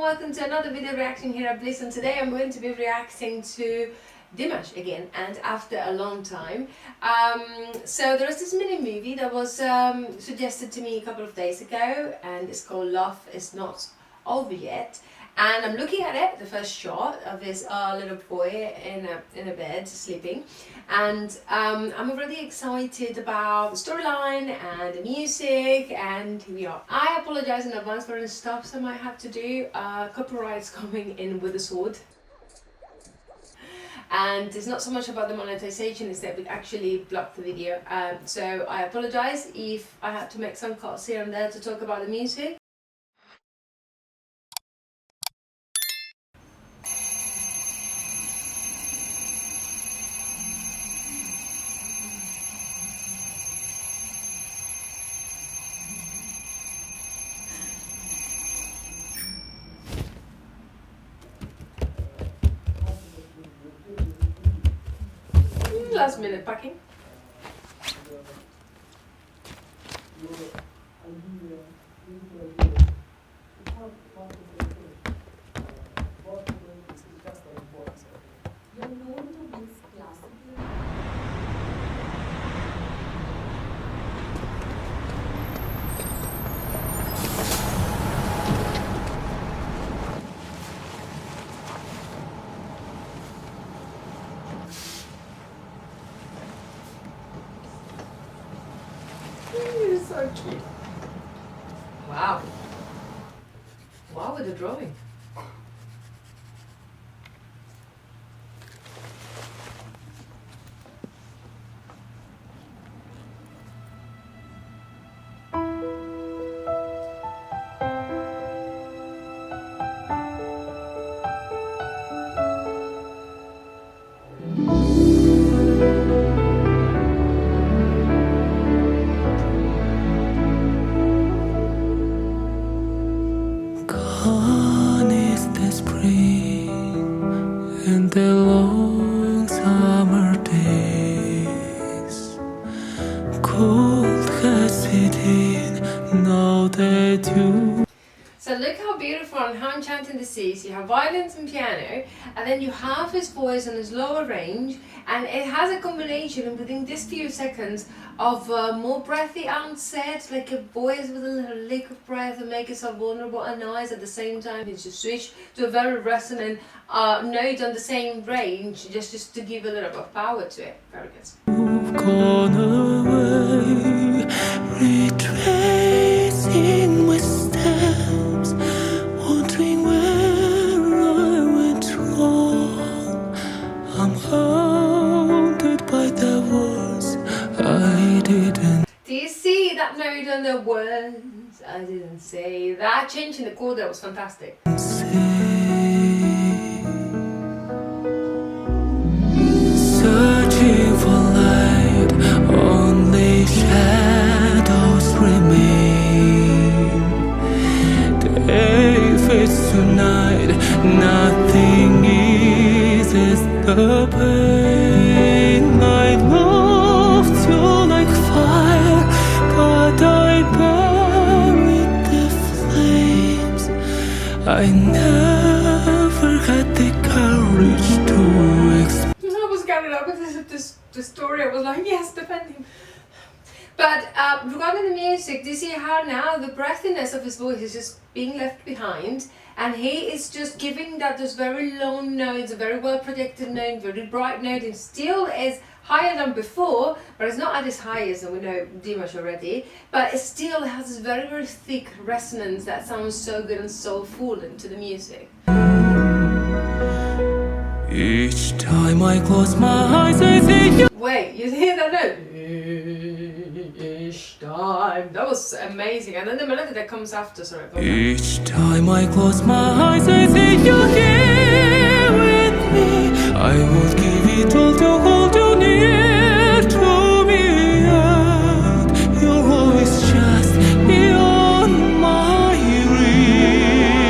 welcome to another video reaction here at Bliss, and today I'm going to be reacting to Dimash again, and after a long time. So there is this mini movie that was suggested to me a couple of days ago, and it's called Love Is Not Over Yet. And I'm looking at it, the first shot of this little boy in a bed sleeping, and I'm already excited about the storyline and the music. And here we are. I apologize in advance for any stops I might have to do. Copyrights coming in with a sword. And it's not so much about the monetization, it's that we actually blocked the video. So I apologize if I had to make some cuts here and there to talk about the music. Last minute packing. It's so cute. Wow. Wow with the drawing. Gone is the spring and the long summer days. Cold has set in now that you. So look how beautiful and how enchanting this is. You have violins and piano, and then you have his voice on his lower range, and it has a combination within this few seconds of more breathy onset, like a voice with a little lick of breath and make yourself vulnerable and nice at the same time. You just switch to a very resonant note on the same range, just to give a little bit of power to it. Very good. You've gone away, retracing my steps, wondering where I went wrong. I'm haunted by the words I didn't. Do you see that note on the words I didn't say? That change in the chord, that was fantastic. Searching for light, only shadows remain. Day fades tonight, nothing eases the pain. I loved you like fire, but I buried the flames. I never had the courage to explain. I was carried up with the story. I was like, yes, defend him. But regarding the music, do you see how now the breathiness of his voice is just being left behind, and he is just giving that those very low notes, a very well projected note, very bright note, and still is higher than before, but it's not at its highest, and we know Dimash already, but it still has this very, very thick resonance that sounds so good and soulful into the music. Each time I close my eyes, I see you. Wait, you hear that note? Each time. That was amazing. And then the melody that comes after, sorry. Each time I close my eyes, I see you here with me. I would give it all to hold you near to me, yet you're always just beyond my reach.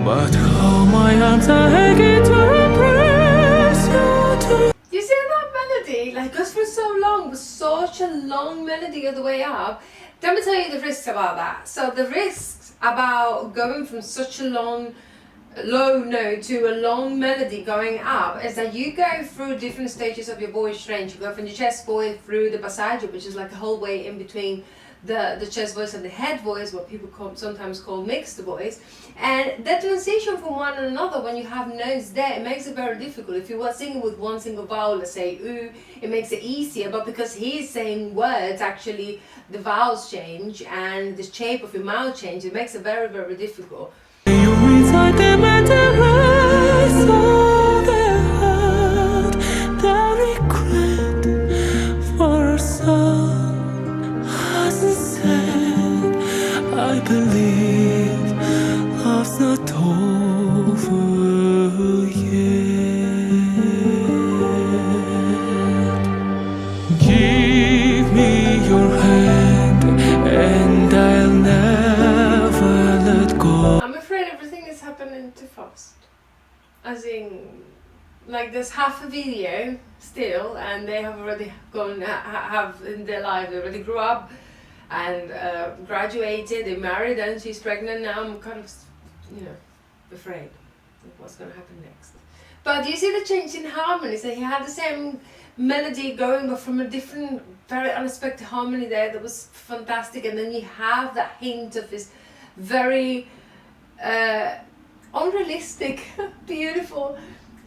But how my arms are aching to embrace you too. You see that melody? Like, goes for so long, with such a long melody all the way up. Let me tell you the risks about that. So the risks about going from such a low note to a long melody going up is that you go through different stages of your voice range. You go from the chest voice through the passaggio, which is like a whole way in between the chest voice and the head voice, what people sometimes call mixed voice. And that transition from one to another, when you have notes there, it makes it very difficult. If you were singing with one single vowel, let's say ooh, it makes it easier, but because he's saying words, actually the vowels change and the shape of your mouth change, it makes it very, very difficult. Inside them and the rest of the heart, the regret for a song hasn't said. I believe love's not over yet. Give me your hand and I'll never let go. I'm afraid everything is happening too fast. As in, like there's half a video still, and they have already gone, have in their life, they already grew up and graduated, they married, and she's pregnant now. I'm kind of, afraid of what's going to happen next. But you see the change in harmony. So he had the same melody going, but from a different, very unexpected harmony there that was fantastic. And then you have that hint of his very unrealistic, beautiful,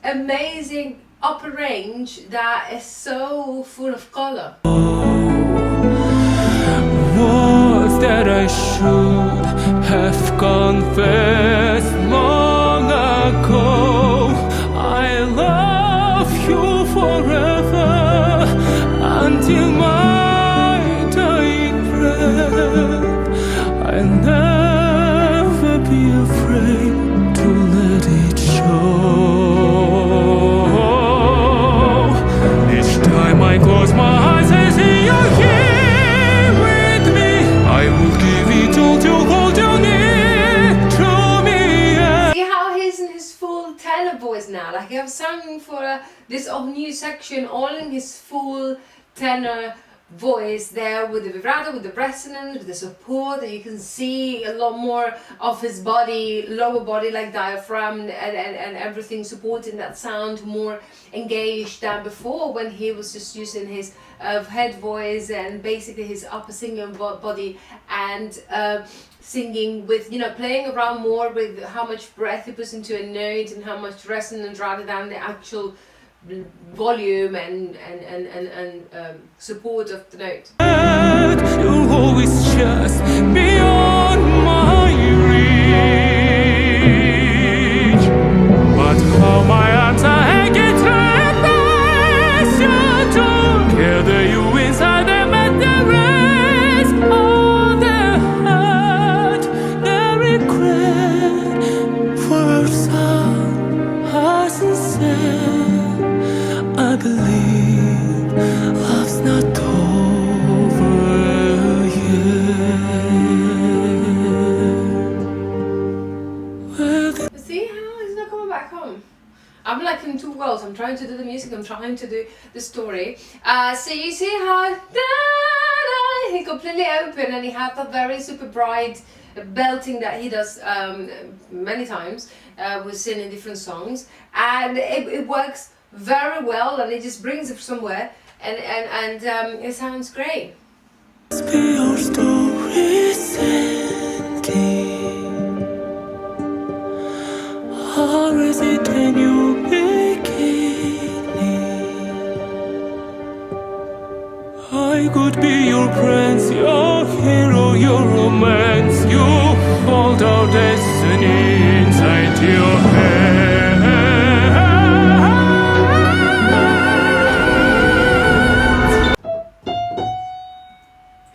amazing upper range that is so full of color. Words that I should have confessed long ago. I love you forever until my dying breath. I'll never be afraid to let it show. Each time I close my eyes, I see you here with me. I will give it all to hold you near to me. See how he's in his full tenor voice now? Like he was sung for this whole new section, all in his full tenor voice there, with the vibrato, with the resonance, with the support, and you can see a lot more of his body, lower body, like diaphragm and everything supporting that sound, more engaged than before when he was just using his head voice and basically his upper singing body and singing with, playing around more with how much breath he puts into a note and how much resonance rather than the actual volume and support of the note. You're always just beyond my reach, but how my arms are hanging together, you inside them and the rest of the heart, the regret for our son hasn't said. I believe love's not over yet. See how he's not coming back home? I'm like in two worlds. I'm trying to do the music, I'm trying to do the story. So you see how he completely open, and he have that very super bright belting that he does many times with singing different songs, and it works very well, and it just brings it somewhere, and it sounds great. Be your stories ending, or is it a new beginning? I could be your prince, your hero, your romance. You hold our destiny inside your head.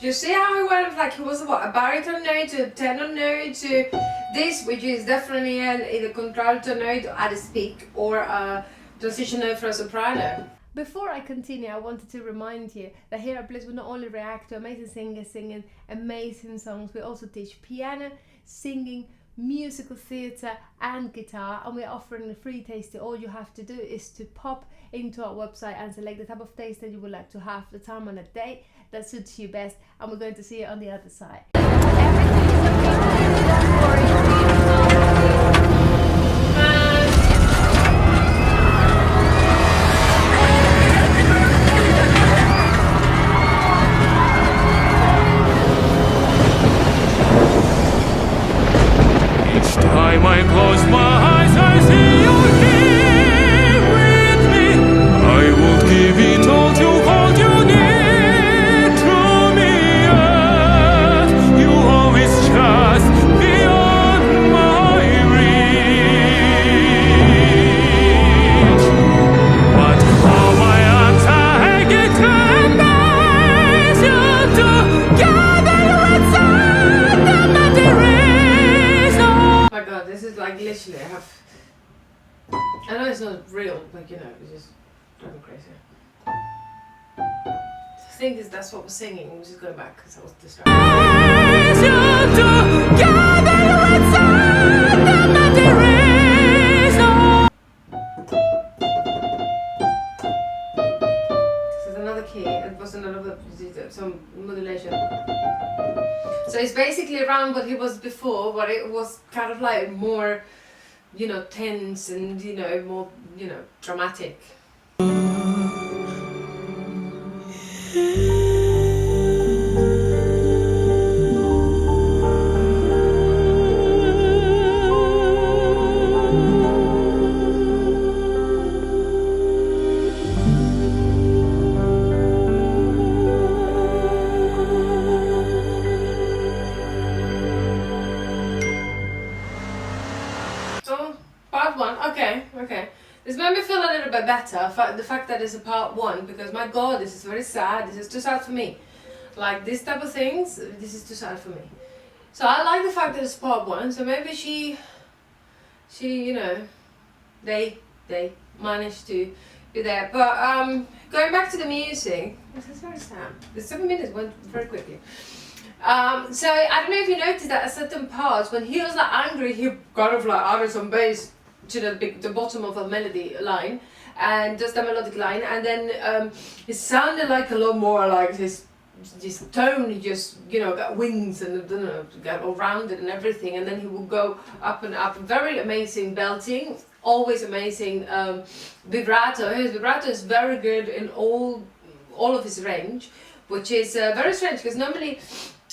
You see how he went, like he was a baritone note to a tenor note to this, which is definitely either contralto note at its peak or a transition note for a soprano. Before I continue, I wanted to remind you that here at Bliss we not only react to amazing singers singing amazing songs, we also teach piano, singing, musical theatre and guitar, and we're offering a free tasting. All you have to do is to pop into our website and select the type of taste that you would like to have, the time on a day that suits you best, and we're going to see you on the other side. Everything is okay. Each time I close my eyes, I see you here with me. I would give it all to hold you near to me, yet you always just beyond my reach. But how my arms are get to embrace you together inside them, and there is no. Oh my god, this is like literally, I know it's not real, but you know, it's just driving crazy. The thing is, that's what we're singing. We're just going back because I was distracted. This is another key. It was another some modulation. So it's basically around what he was before, but it was kind of like more, you know, tense and, you know, more, you know, dramatic. So, part one, okay. This made me feel a little bit better, the fact that it's a part one, because my god, this is very sad, this is too sad for me. Like, this type of things, this is too sad for me. So I like the fact that it's part one, so maybe she, you know, they managed to do that. But going back to the music, this is very sad. The 7 minutes went very quickly. So I don't know if you noticed that at certain parts, when he was like angry, he kind of like added some bass to the bottom of a melody line, and just a melodic line, and then it sounded like a lot more like this tone. He just, you know, got wings and, you know, got all rounded and everything, and then he would go up and up. Very amazing belting, always amazing vibrato. His vibrato is very good in all of his range, which is very strange because normally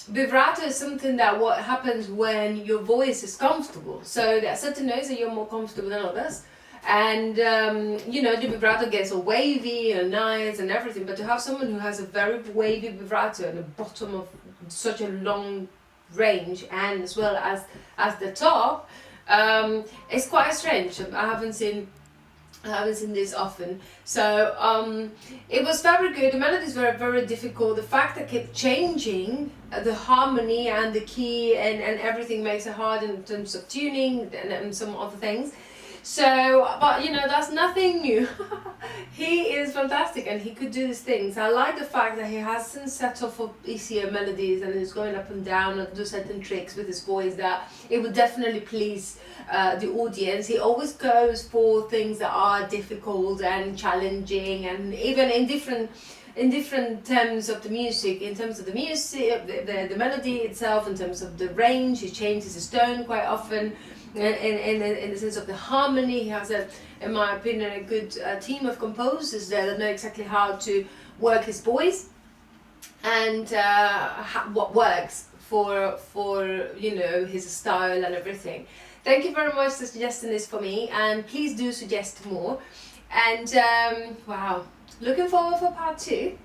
vibrato is something that what happens when your voice is comfortable. So there are certain notes that you're more comfortable than others, and you know, the vibrato gets all wavy and nice and everything. But to have someone who has a very wavy vibrato at the bottom of such a long range, and as well as the top, it's quite strange. I haven't seen this often. So it was very good. The melodies were very difficult. The fact that it kept changing the harmony and the key and everything makes it hard in terms of tuning and some other things. So, but you know, that's nothing new. He is fantastic and he could do these things. I like the fact that he hasn't settled for easier melodies and is going up and down and do certain tricks with his voice that it would definitely please the audience. He always goes for things that are difficult and challenging, and even in different terms of the music, in terms of the music, the melody itself, in terms of the range, he changes his tone quite often. In the sense of the harmony, he has in my opinion, a good team of composers there that know exactly how to work his voice and what works for you know, his style and everything. Thank you very much for suggesting this for me, and please do suggest more. And wow, looking forward for part 2.